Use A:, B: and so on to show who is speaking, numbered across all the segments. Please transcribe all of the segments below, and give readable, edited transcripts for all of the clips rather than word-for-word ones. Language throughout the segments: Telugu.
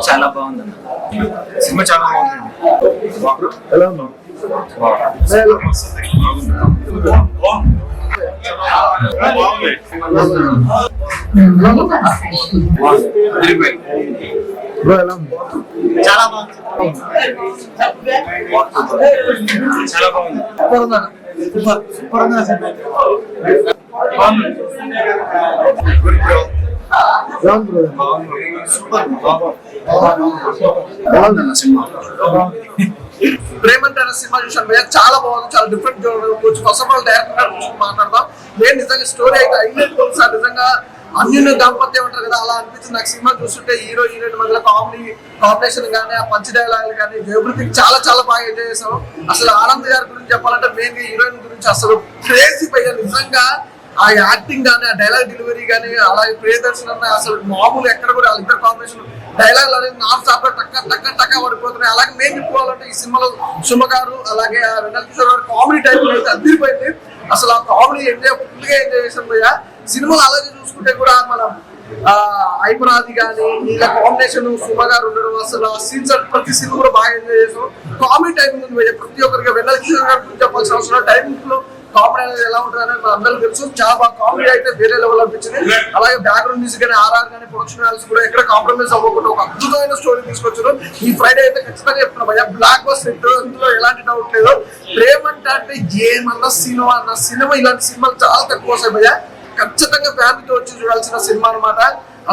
A: చాలా బాగుంది సినిమా, చాలా బాగుంది. ఎలా ఉన్నా చాలా బాగుంది, చాలా బాగుంది.
B: ప్రేమంటారా సినిమా చూసాను భయ్య, చాలా బాగుంది, చాలా డిఫరెంట్ చూడవచ్చు. ఫస్ట్ ఆఫ్ ఆల్ డైరెక్టర్ గురించి మాట్లాడదాం. నేను నిజంగా స్టోరీ అయితే హైలైట్ సార్, నిజంగా అన్యున్న దాంపత్యం అంటారు కదా, అలా అనిపించింది నాకు సినిమా చూస్తుంటే. హీరో హీరోయిన్ మధ్యలో కాంబినేషన్ కానీ, ఆ పంచ్ డైలాగ్ కానీ, ఎవ్రీథింగ్ చాలా చాలా బాగా ఎంజాయ్ చేశాను. అసలు ఆనంద్ గారి గురించి చెప్పాలంటే మెయిన్ గా హీరోయిన్ గురించి అసలు క్రేజీ భయ్య. నిజంగా ఆ యాక్టింగ్ కానీ, ఆ డైలాగ్ డెలివరీ కానీ, అలాగే ప్రియదర్శన్ అన్న అసలు మామూలు ఎక్కడ కూడా వాళ్ళిద్దరు కాంబినేషన్ డైలాగ్ అనేది నాన్ స్టాప్ లో టక్క టక్క టక్క పడిపోతున్నాయి. అలాగే మెయిన్ చెప్పుకోవాలంటే ఈ సినిమాలో సుమ గారు అలాగే వెన్నెల కిషోర్ గారు కామెడీ టైప్ అయితే అదిరిపోయింది. అసలు ఆ కామెడీ ఫుల్ గా ఎంజాయ్ చేసాం భయ్య. సినిమాలు అలాగే చూసుకుంటే కూడా మనం ఐపరాది కానీ ఇలా కాంబినేషన్ సుమ గారు ఉండడం, అసలు ఆ సీన్స్ ప్రతి సీన్ కూడా బాగా ఎంజాయ్ చేసాం. కామెడీ టైమింగ్ ఉంది భయ్య ప్రతి ఒక్కరికి. వెన్నెల కిషోర్ గారి గురించి చెప్పాల్సిన అవసరం టైమింగ్ లో కామెడీ అనేది ఎలా ఉంటుంది అనేది మన అందరికీ తెలుసు. చాలా బాగా కామెడీ అయితే వేరే లెవెల్ అనిపించింది. అలాగే బ్యాక్గ్రౌండ్ మ్యూజిక్ కానీ, ఆర్ఆర్ కానీ, ప్రొడక్షన్ వాల్యూస్ కూడా ఎక్కడ కాంప్రమైజ్ అవ్వకుండా ఒక అద్భుతమైన స్టోరీ తీసుకొచ్చారు. ఈ ఫ్రైడే అయితే ఖచ్చితంగా చెప్తున్నా భయ్య, బ్లాక్ బస్టర్ హిట్, అందులో ఎలాంటి డౌట్ లేదు. ప్రేమంటే అంటే ఏమన్నా సినిమా అన్న సినిమా, ఇలాంటి సినిమాలు చాలా తక్కువ వస్తాయి భయ్య. ఖచ్చితంగా ఫ్యామిలీతో వచ్చి చూడాల్సిన సినిమా అనమాట.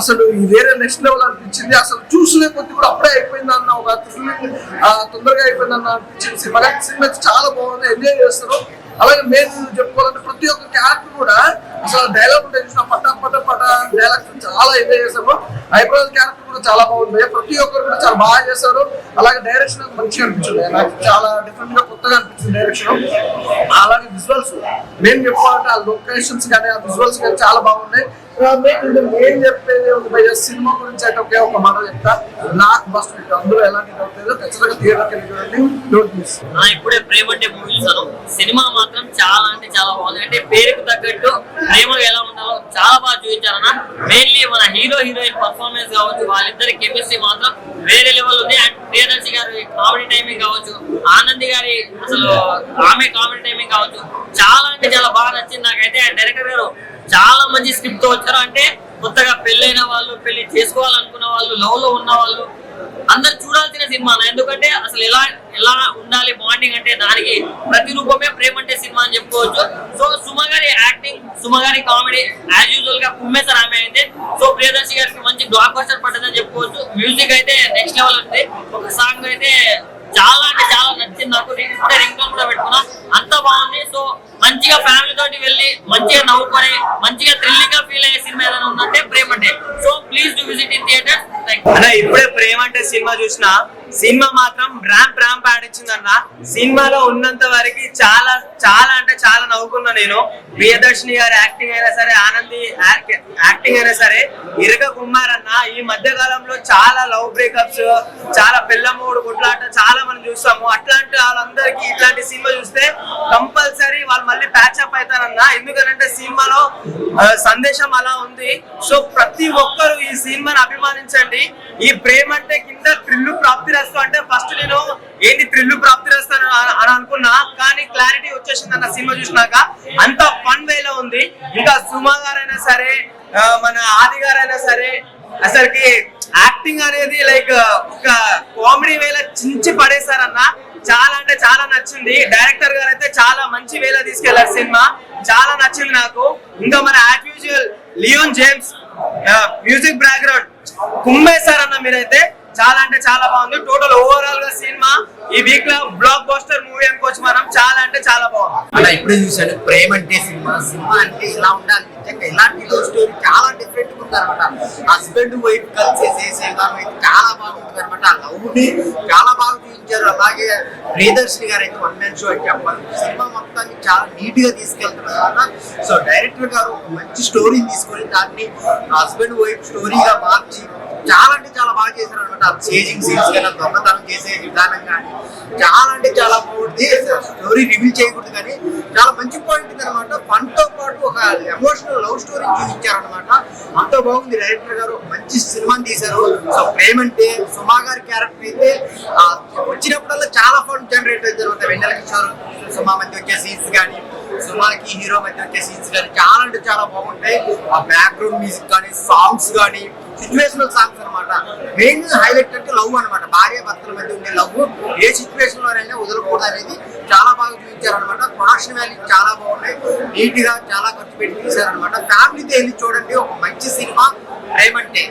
B: అసలు వేరే నెక్స్ట్ లెవెల్ అనిపించింది. అసలు చూసులే కొద్ది కూడా అప్పుడే అయిపోయింది అన్న ఒక తొందరగా అయిపోయింది అన్న అనిపించింది సినిమా. సినిమా చాలా బాగుంది, ఎంజాయ్ చేస్తారు. అలాగే మెయిన్ చెప్పుకోవాలంటే ప్రతి ఒక్క క్యారెక్టర్ కూడా అసలు డైలాగ్ ఉంటాయి చూసిన పట పట పట డైలాగ్స్ చాలా ఎంజాయ్ చేశాము. హైదరాబాద్ క్యారెక్టర్ కూడా చాలా బాగుంది, ప్రతి ఒక్కరు కూడా చాలా బాగా చేశారు. అలాగే డైరెక్షన్ మంచిగా అనిపించింది, నాకు చాలా డిఫరెంట్ గా కొత్తగా అనిపించింది డైరెక్షన్. అలాగే విజువల్స్ మెయిన్ చెప్పుకోవాలంటే ఆ లొకేషన్స్ కానీ, ఆ విజువల్స్ కానీ చాలా బాగున్నాయి. ఏం చెప్పేది భయ్య, సినిమా గురించి అయితే ఒకే ఒక మాట చెప్తా, నాకు బస్ అందులో ఎలాంటి డౌట్ లేదు. ఖచ్చితంగా థియేటర్కి వెళ్ళి చూడండి, డోంట్ మిస్.
C: ఇప్పుడే ప్రేమంటే మూవీ చూసాను. సినిమా మాత్రం చాలా అంటే చాలా బాగుంది. అంటే పేరుకు తగ్గట్టు ప్రేమ ఎలా ఉండాలో చాలా బాగా చూపించారన్న. మెయిన్లీ మన హీరో హీరోయిన్ పర్ఫార్మెన్స్ కావచ్చు, వాళ్ళిద్దరి కెమిస్ట్రీ మాత్రం వేరే లెవెల్ ఉంది. అండ్ ప్రియదర్శి గారి కామెడీ టైమింగ్ కావచ్చు, ఆనంద్ గారి అసలు ఆమె కామెడీ టైమింగ్ కావచ్చు, చాలా అంటే చాలా బాగా నచ్చింది నాకైతే. అండ్ డైరెక్టర్ గారు చాలా మంచి స్క్రిప్ట్ తో వచ్చారు. అంటే కొత్తగా పెళ్ళైన వాళ్ళు, పెళ్లి చేసుకోవాలనుకున్న వాళ్ళు, లవ్ లో ఉన్న వాళ్ళు అందరు చూడాల్సిన సినిమా. ఎందుకంటే అసలు ఎలా ఎలా ఉండాలి బాండింగ్ అంటే దానికి ప్రతిరూపమే ప్రేమంటే సినిమా అని చెప్పుకోవచ్చు. సో సుమ గారి యాక్టింగ్, సుమ గారి కామెడీ యాజ్ యూజువల్ గా కుమ్మేశారు ఆమె అయితే. సో ప్రియదర్శి గారికి మంచి బ్లాక్ బస్టర్ పడ్డదని చెప్పుకోవచ్చు. మ్యూజిక్ అయితే నెక్స్ట్ లెవెల్ ఉంది. ఒక సాంగ్ అయితే చాలా అంటే చాలా నచ్చింది నాకు. ఇప్పుడే రింగ్ టోన్ కూడా పెట్టుకున్నా, అంత బాగుంది. సో మంచిగా ఫ్యామిలీ తోటి వెళ్ళి మంచిగా నవ్వుకొని మంచిగా థ్రిల్లింగ్ గా ఫీల్ అయ్యే సినిమా ఏదైనా ఉందంటే ప్రేమంటే. So please do visit in theatre.
D: అన్న ఇప్పుడే ప్రేమంటే సినిమా చూసిన, సినిమా మాత్రం ర్యాంప్ ఆడించిందన్న. సినిమాలో ఉన్నంత వరకు చాలా చాలా అంటే చాలా నవ్వుకున్నా నేను. ప్రియదర్శిని గారి యాక్టింగ్ అయినా సరే, ఆనంది యాక్టింగ్ అయినా సరే, ఇరగ కుమారన్న ఈ మధ్య కాలంలో చాలా లవ్ బ్రేకప్స్, చాలా పిల్లమూడు గుట్లాట చాలా మనం చూస్తాము. అట్లాంటి వాళ్ళందరికీ ఇట్లాంటి సినిమా చూస్తే కంపల్సరీ వాళ్ళు మళ్ళీ ప్యాచప్ అవుతారన్న. ఎందుకంటే సినిమాలో సందేశం అలా ఉంది. సో ప్రతి ఒక్కరు ఈ సినిమాని అభిమానించండి. ఈ ప్రేమంటే కింద థ్రిల్లు ప్రాప్తి రస్తు అంటే ఫస్ట్ నేను ఏంటి థ్రిల్లు ప్రాప్తి రస్తాను అని అనుకున్నా, కానీ క్లారిటీ వచ్చేసింది అన్న సినిమా చూసినాక. అంత ఫన్ వేలో ఉంది. ఇంకా సుమ గారైనా సరే, మన ఆది గారైనా సరే, అసలుకి యాక్టింగ్ అనేది లైక్ ఒక కామెడీ వేళ చించి పడేశారన్న. చాలా అంటే చాలా నచ్చింది. డైరెక్టర్ గారు అయితే చాలా మంచి వేళ తీసుకెళ్లారు సినిమా, చాలా నచ్చింది నాకు. ఇంకా మన as usual Leon James music background కుమ్మేశారన్న మీరైతే. చాలా అంటే చాలా బాగుంది. టోటల్ ఓవరాల్ గా సినిమా ఈ వీక్ లో బ్లాక్ బస్టర్ మూవీ అనుకోవచ్చు మనం. చాలా అంటే చాలా బాగుంది.
E: అలా ఇప్పుడే చూసాను ప్రేమంటే సినిమా. సినిమా అంటే ఇలా ఉండాలి, నిజంగా ఇలాంటి లవ్ స్టోరీ చాలా డిఫరెంట్ గా ఉందన్నమాట. హస్బెండ్ వైఫ్ కలిసి చేసే విధానం అయితే చాలా బాగుంటుంది అనమాట. ఆ లవ్ ని చాలా బాగా చూపించారు. అలాగే ప్రియదర్శిని గారు అయితే వన్ మ్యాన్ షో అని చెప్పాలి. సినిమా మొత్తాన్ని చాలా నీట్ గా తీసుకెళ్తున్నారు. సో డైరెక్టర్ గారు మంచి స్టోరీని తీసుకొని దాన్ని హస్బెండ్ వైఫ్ స్టోరీగా మార్చి చాలా అంటే చాలా బాగా చేశారు అనమాట. చేజింగ్ సీన్స్ కానీ, దొంగతనం చేసే విధానం కానీ, చాలా అంటే చాలా బాగుంది. స్టోరీ రివీల్ చేయకూడదు కానీ చాలా మంచి పాయింట్ ఉంది అనమాట. ఫన్ తో పాటు ఒక ఎమోషనల్ లవ్ స్టోరీ చూపించారనమాట. అంత బాగుంది. డైరెక్టర్ గారు మంచి సినిమాని తీశారు. సో ప్రేమంటే సుమా గారి క్యారెక్టర్ అయితే వచ్చినప్పుడల్లా చాలా ఫన్ జనరేట్ అవుతుంది అనమాట. వెన్నెల కిషోర్ సుమా మధ్య వచ్చే సీన్స్ కానీ, సుమాకి హీరో మధ్య వచ్చే సీన్స్ కానీ చాలా అంటే చాలా బాగుంటాయి. ఆ బ్యాక్గ్రౌండ్ మ్యూజిక్ కానీ, సాంగ్స్ కానీ, సిచ్యువేషనల్ సాంగ్స్ అనమాట. మెయిన్ హైలైట్ అంటే లవ్ అనమాట. భార్య భర్తల మధ్య ఉండే లవ్ ఏ సిచ్యువేషన్ లోనైనా వదలకూడదు అనేది చాలా బాగా చూపించారనమాట. ప్రొడక్షన్ వాల్యూ చాలా బాగున్నాయి. నీట్ గా చాలా ఖర్చు పెట్టి తీశారనమాట. ఫ్యామిలీతో వెళ్ళి చూడండి, ఒక మంచి సినిమా ప్రేమంటే.